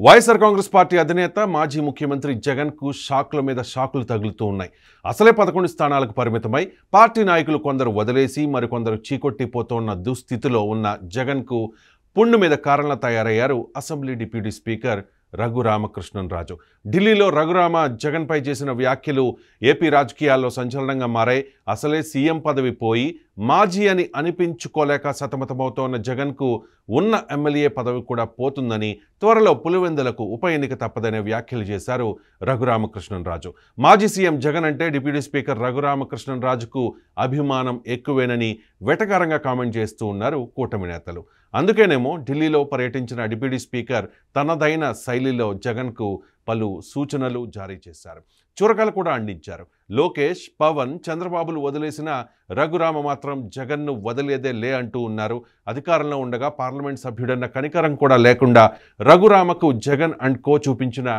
YSR Congress party అధినేత మాజీ ముఖ్యమంత్రి జగన్కు షాక్ల మీద షాకులు తగులుతూ ఉన్నాయి. అసలే 11 స్థానాలకు పరిమితమై పార్టీ నాయకులు కొందరు వదిలేసి మరికొందరు చీకొట్టిపోతున్న దుస్థితిలో ఉన్న జగన్కు పుండు మీద కారణంగా తయారయ్యారు అసెంబ్లీ డిప్యూటీ స్పీకర్ రఘురామకృష్ణరాజు. ఢిల్లీలో రఘురామ జగన్పై చేసిన వ్యాఖ్యలు ఏపీ రాజకీయాల్లో సంచలనంగా మారాయి. అసలే సీఎం పదవి పోయి మాజీ అని అనిపించుకోలేక సతమతమవుతోన్న జగన్కు ఉన్న ఎమ్మెల్యే పదవి కూడా పోతుందని, త్వరలో పులివెందులకు ఉప ఎన్నిక తప్పదనే వ్యాఖ్యలు చేశారు రఘురామకృష్ణరాజు. మాజీ సీఎం జగన్ అంటే డిప్యూటీ స్పీకర్ రఘురామకృష్ణరాజుకు అభిమానం ఎక్కువేనని వెటకారంగా కామెంట్ చేస్తూ ఉన్నారు కూటమి నేతలు. అందుకేనేమో ఢిల్లీలో పర్యటించిన డిప్యూటీ స్పీకర్ తనదైన శైలిలో జగన్కు పలు సూచనలు జారీ చేశారు. చురకలు కూడా అందించారు. లోకేష్, పవన్, చంద్రబాబులు వదిలేసిన రఘురామ మాత్రం జగన్ను వదిలేదే లే అంటూ ఉన్నారు. అధికారంలో ఉండగా పార్లమెంట్ సభ్యుడన్న కనికరం కూడా లేకుండా రఘురామకు జగన్ అండ్ కో చూపించిన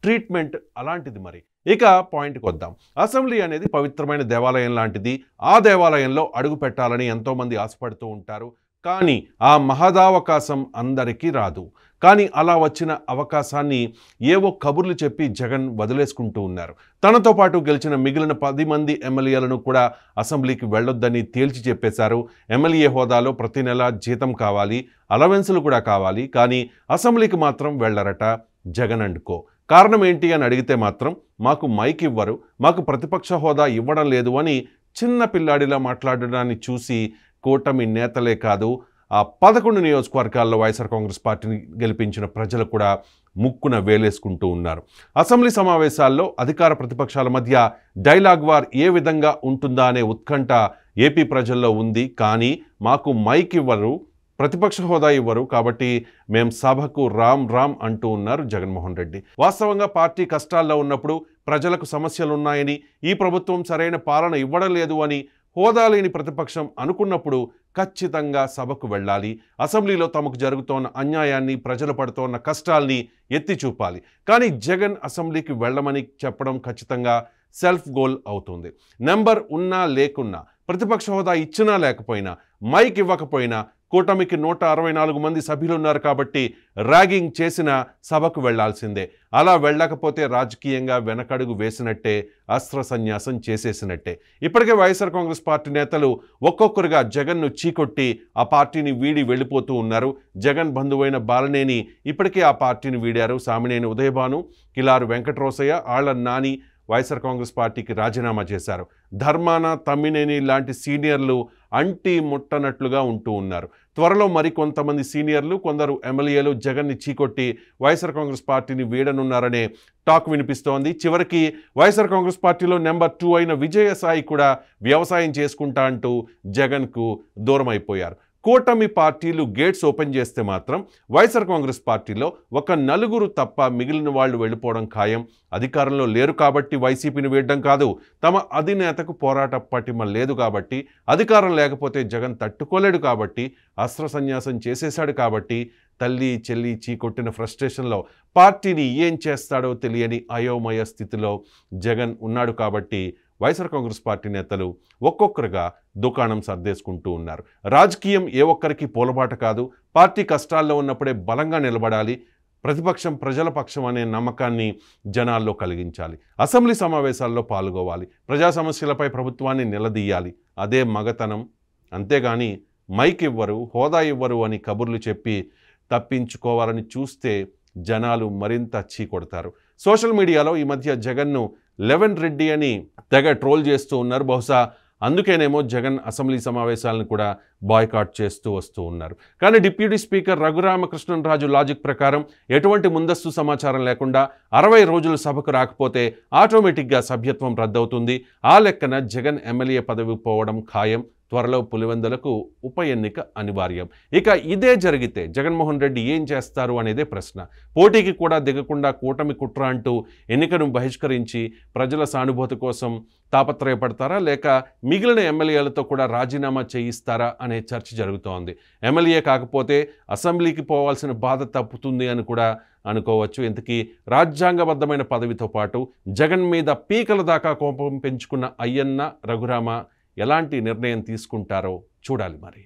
ట్రీట్మెంట్ అలాంటిది. మరి ఇక పాయింట్కి వద్దాం. అసెంబ్లీ అనేది పవిత్రమైన దేవాలయం లాంటిది. ఆ దేవాలయంలో అడుగు పెట్టాలని ఎంతోమంది ఆశపడుతూ ఉంటారు. కానీ ఆ మహదావకాశం అందరికీ రాదు. కానీ అలా వచ్చిన అవకాశాన్ని ఏవో కబుర్లు చెప్పి జగన్ వదిలేసుకుంటూ ఉన్నారు. తనతో పాటు గెలిచిన మిగిలిన 10 మంది ఎమ్మెల్యేలను కూడా అసెంబ్లీకి వెళ్ళొద్దని తేల్చి చెప్పేశారు. ఎమ్మెల్యే హోదాలో ప్రతి నెల జీతం కావాలి, అలవెన్సులు కూడా కావాలి, కానీ అసెంబ్లీకి మాత్రం వెళ్ళరట జగన్ అండ్ కో. కారణం ఏంటి అని అడిగితే మాత్రం మాకు మైక్ ఇవ్వరు, మాకు ప్రతిపక్ష హోదా ఇవ్వడం లేదు అని చిన్న పిల్లాడిలా మాట్లాడడాన్ని చూసి కూటమి నేతలే కాదు, ఆ 11 నియోజకవర్గాల్లో వైఎస్ఆర్ కాంగ్రెస్ పార్టీని గెలిపించిన ప్రజలు కూడా ముక్కున వేలేసుకుంటూ ఉన్నారు. అసెంబ్లీ సమావేశాల్లో అధికార ప్రతిపక్షాల మధ్య డైలాగ్ వార్ ఏ విధంగా ఉంటుందా అనే ఉత్కంఠ ఏపీ ప్రజల్లో ఉంది. కానీ మాకు మైక్ ఇవ్వరు, ప్రతిపక్ష హోదా ఇవ్వరు, కాబట్టి మేం సభకు రామ్ రామ్ అంటూ ఉన్నారు జగన్మోహన్ రెడ్డి. వాస్తవంగా పార్టీ కష్టాల్లో ఉన్నప్పుడు, ప్రజలకు సమస్యలున్నాయని, ఈ ప్రభుత్వం సరైన పాలన ఇవ్వడం లేదు అని హోదా లేని ప్రతిపక్షం అనుకున్నప్పుడు ఖచ్చితంగా సభకు వెళ్ళాలి. అసెంబ్లీలో తమకు జరుగుతోన్న అన్యాయాన్ని, ప్రజలు పడుతోన్న కష్టాల్ని ఎత్తి చూపాలి. కానీ జగన్ అసెంబ్లీకి వెళ్ళమని చెప్పడం ఖచ్చితంగా సెల్ఫ్ గోల్ అవుతుంది. నెంబర్ ఉన్నా లేకున్నా, ప్రతిపక్ష హోదా ఇచ్చినా లేకపోయినా, మైక్ ఇవ్వకపోయినా కూటమికి 164 మంది సభ్యులు ఉన్నారు కాబట్టి ర్యాగింగ్ చేసిన సభకు వెళ్లాల్సిందే. అలా వెళ్ళకపోతే రాజకీయంగా వెనకడుగు వేసినట్టే, అస్త్ర సన్యాసం చేసేసినట్టే. ఇప్పటికే వైఎస్ఆర్ కాంగ్రెస్ పార్టీ నేతలు ఒక్కొక్కరుగా జగన్ను చీకొట్టి ఆ పార్టీని వీడి వెళ్ళిపోతూ ఉన్నారు. జగన్ బంధువైన బాలనేని ఇప్పటికే ఆ పార్టీని వీడారు. సామినేని ఉదయభాను, కిలారు వెంకటరోసయ్య, ఆళ్ల నాని వైఎస్ఆర్ కాంగ్రెస్ పార్టీకి రాజీనామా చేశారు. ధర్మాన, తమ్మినేని లాంటి సీనియర్లు అంటి ముట్టనట్లుగా ఉంటూ ఉన్నారు. త్వరలో మరికొంతమంది సీనియర్లు, కొందరు ఎమ్మెల్యేలు జగన్ని చీకొట్టి వైఎస్ఆర్ కాంగ్రెస్ పార్టీని వీడనున్నారనే టాక్ వినిపిస్తోంది. చివరికి వైఎస్ఆర్ కాంగ్రెస్ పార్టీలో నెంబర్ 2 అయిన విజయసాయి కూడా వ్యవసాయం చేసుకుంటా అంటూ జగన్కు దూరం అయిపోయారు. కూటమి పార్టీలు గేట్స్ ఓపెన్ చేస్తే మాత్రం వైఎస్ఆర్ కాంగ్రెస్ పార్టీలో ఒక 4 తప్ప మిగిలిన వాళ్ళు వెళ్ళిపోవడం ఖాయం. అధికారంలో లేరు కాబట్టి వైసీపీని వీడడం కాదు, తమ అధినేతకు పోరాట పటిమ లేదు కాబట్టి, అధికారం లేకపోతే జగన్ తట్టుకోలేడు కాబట్టి, అస్త్ర సన్యాసం చేసేశాడు కాబట్టి, తల్లి చెల్లి చీకొట్టిన ఫ్రస్ట్రేషన్లో పార్టీని ఏం చేస్తాడో తెలియని అయోమయ స్థితిలో జగన్ ఉన్నాడు కాబట్టి వైఎస్ఆర్ కాంగ్రెస్ పార్టీ నేతలు ఒక్కొక్కరుగా దుకాణం సర్దేసుకుంటూ ఉన్నారు. రాజకీయం ఏ ఒక్కరికి పూలబాట కాదు. పార్టీ కష్టాల్లో ఉన్నప్పుడే బలంగా నిలబడాలి. ప్రతిపక్షం ప్రజల పక్షం అనే నమ్మకాన్ని జనాల్లో కలిగించాలి. అసెంబ్లీ సమావేశాల్లో పాల్గొవాలి. ప్రజా సమస్యలపై ప్రభుత్వాన్ని నిలదీయాలి. అదే మగతనం. అంతేగాని మైక్ ఇవ్వరు, హోదా ఇవ్వరు అని కబుర్లు చెప్పి తప్పించుకోవాలని చూస్తే జనాలు మరింత చీకొడతారు. సోషల్ మీడియాలో ఈ మధ్య జగన్ను 11 రెడ్డి అని తెగ ట్రోల్ చేస్తూ ఉన్నారు. బహుశా అందుకేనేమో జగన్ అసెంబ్లీ సమావేశాలను కూడా బాయ్కాట్ చేస్తూ వస్తూ ఉన్నారు. కానీ డిప్యూటీ స్పీకర్ రఘురామకృష్ణరాజు లాజిక్ ప్రకారం ఎటువంటి ముందస్తు సమాచారం లేకుండా 60 రోజులు సభకు రాకపోతే ఆటోమేటిక్గా సభ్యత్వం రద్దవుతుంది. ఆ లెక్కన జగన్ ఎమ్మెల్యే పదవి పోవడం ఖాయం. త్వరలో పులివెందులకు ఉప ఎన్నిక అనివార్యం. ఇక ఇదే జరిగితే జగన్మోహన్ రెడ్డి ఏం చేస్తారు అనేదే ప్రశ్న. పోటీకి కూడా దిగకుండా కూటమి కుట్ర అంటూ ఎన్నికను బహిష్కరించి ప్రజల సానుభూతి కోసం తాపత్రయపడతారా, లేక మిగిలిన ఎమ్మెల్యేలతో కూడా రాజీనామా చేయిస్తారా అనే చర్చ జరుగుతోంది. ఎమ్మెల్యే కాకపోతే అసెంబ్లీకి పోవాల్సిన బాధ తప్పుతుంది అని కూడా అనుకోవచ్చు. ఇంతకీ రాజ్యాంగబద్ధమైన పదవితో పాటు జగన్ మీద పీకల దాకా కోపం పెంచుకున్న అయ్యన్న రఘురామ ఎలాంటి నిర్ణయం తీసుకుంటారో చూడాలి మరి.